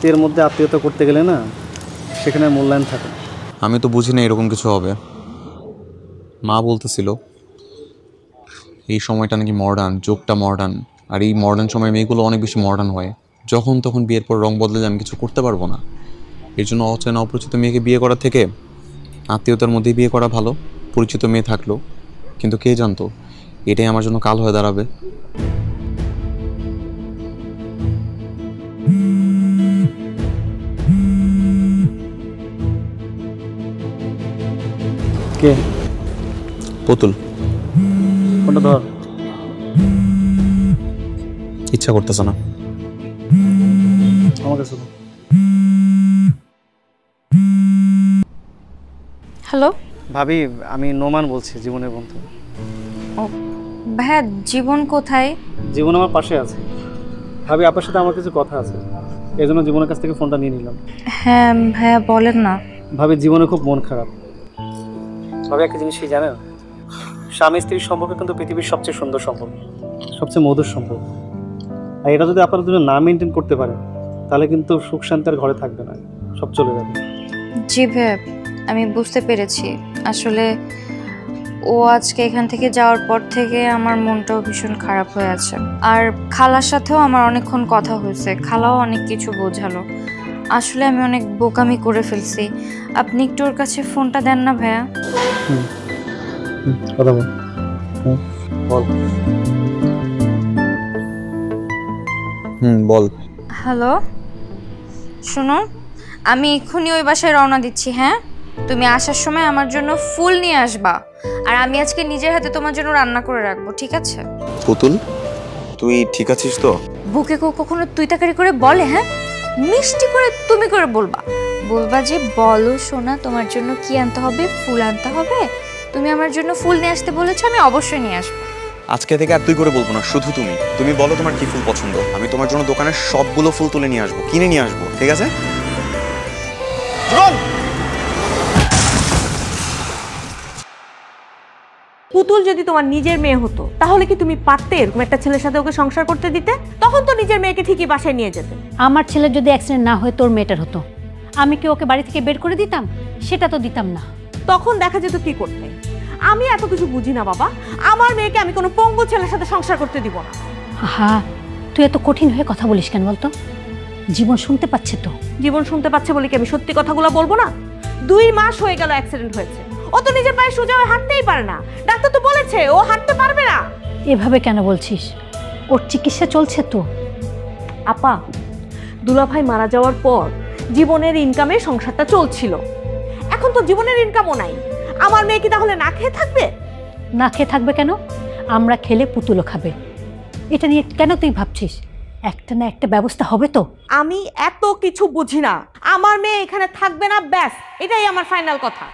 এর মধ্যে আত্মীয়তা করতে গেলে না সেখানে মূল্যায়ন থাকে। আমি তো বুঝি না এরকম কিছু হবে। মা বলতেছিল এই সময়টা নাকি মডার্ন, যুগটা মডার্ন, আর এই মডার্ন সময় মেয়েগুলো অনেক বেশি মডার্ন হয়। যখন তখন বিয়ের পর রং বদলে আমি কিছু করতে পারবো না। এর জন্য অচেনা অপরিচিত মেয়েকে বিয়ে করার থেকে আত্মীয়তার মধ্যেই বিয়ে করা ভালো। পরিচিত মেয়ে থাকলো, কিন্তু কে জানতো এটাই আমার জন্য কাল হয়ে দাঁড়াবে। কে? পুতুল। কোনটা ধর। ইচ্ছা করতেছে না। আমার কাছে হ্যালো ভাবি, আমি নোমান বলছি, জীবনের বন্ধু। ও ভাইয়া, জীবন কোথায়? জীবন আমার পাশে আছে। ভাবি, আপনার সাথে আমার কিছু কথা আছে, এই জন্য জীবনের কাছ থেকে ফোনটা নিয়ে নিলাম। হ্যাঁ ভাইয়া বলেন না। ভাবি, জীবনে খুব মন খারাপ। ভাবি, একটা জিনিস কি জানেন, স্বামী স্ত্রীর সম্পর্ক কিন্তু পৃথিবীর সবচেয়ে সুন্দর সম্পর্ক, সবচেয়ে মধুর সম্পর্ক। আর এটা যদি আপনারা দুজন না মেনটেন করতে পারেন তাহলে কিন্তু সুখ শান্তি আর ঘরে থাকবে না, সব চলে যাবে। জি ভাইয়া, আমি বুঝতে পেরেছি। আসলে ও আজকে এখান থেকে যাওয়ার পর থেকে আমার মনটাও ভীষণ খারাপ হয়ে আছে। আর খালার সাথেও আমার অনেকক্ষণ কথা হয়েছে, খালাও অনেক কিছু বোঝালো। আসলে আমি অনেক বোকামি করে ফেলছি। আপনি একটু ওর কাছে ফোনটা দেন না ভাইয়া। কথা বল। বল। বল। হ্যালো, শোনো, আমি এক্ষুনি ওই বাসায় রওনা দিচ্ছি। হ্যাঁ, তুমি আসার সময় আমার জন্য ফুল নিয়ে আসবা, আর আমি আজকে নিজের হাতে তোমার জন্য রান্না করে রাখবো, ঠিক আছে? পুতুল, তুই ঠিক আছিস তো? বুকে কেউ কখনো তুই তাকারি করে বলে? হ্যাঁ, মিষ্টি করে তুমি করে বলবা, বলবা যে বলো সোনা তোমার জন্য কি আনতে হবে, ফুল আনতে হবে। তুমি আমার জন্য ফুল নিয়ে আসতে বলেছো, আমি অবশ্যই নিয়ে আসবো। আজকে থেকে আর তুই করে বলবো না, শুধু তুমি। তুমি বলো তোমার কি ফুল পছন্দ, আমি তোমার জন্য দোকানের সবগুলো ফুল তুলে নিয়ে আসবো, কিনে নিয়ে আসবো, ঠিক আছে? পুতুল যদি তোমার নিজের মেয়ে হতো তাহলে কি তুমি পারতে এরকম একটা ছেলের সাথে ওকে সংসার করতে দিতে? তখন তো নিজের মেয়েকে ঠিকই বাসায় নিয়ে যেতে। আমার ছেলের যদি অ্যাক্সিডেন্ট না হয় তোর মেয়েটার হতো, আমি কি ওকে বাড়ি থেকে বের করে দিতাম? সেটা তো দিতাম না। তখন দেখা যেত কি করতে। আমি এত কিছু বুঝি না বাবা, আমার মেয়েকে আমি কোনো পঙ্গু ছেলের সাথে সংসার করতে দিব না। হ্যাঁ, তুই এত কঠিন হয়ে কথা বলিস কেন বলতো? জীবন শুনতে পাচ্ছে তো। জীবন শুনতে পাচ্ছে বলে কি আমি সত্যি কথাগুলো বলবো না? 2 মাস হয়ে গেল অ্যাক্সিডেন্ট হয়েছে, ও তো নিজের পায়ে সোজা হয়ে হাঁটতেই পারে না। ডাক্তার তো বলেছে ও হাঁটতে পারবে না। এভাবে কেন বলছিস? ওর চিকিৎসা চলছে তো। আপা, দুলাভাই মারা যাওয়ার পর জীবনের ইনকামে সংসারটা চলছিল, এখন তো জীবনের ইনকামও নাই। আমার মেয়ে কি তাহলে না খেয়ে থাকবে? না খেয়ে থাকবে কেন? আমরা খেলে পুতুলও খাবে। এটা নিয়ে কেন তুই ভাবছিস? একটা না একটা ব্যবস্থা হবে তো। আমি এত কিছু বুঝি না, আমার মেয়ে এখানে থাকবে না, ব্যাস এটাই আমার ফাইনাল কথা।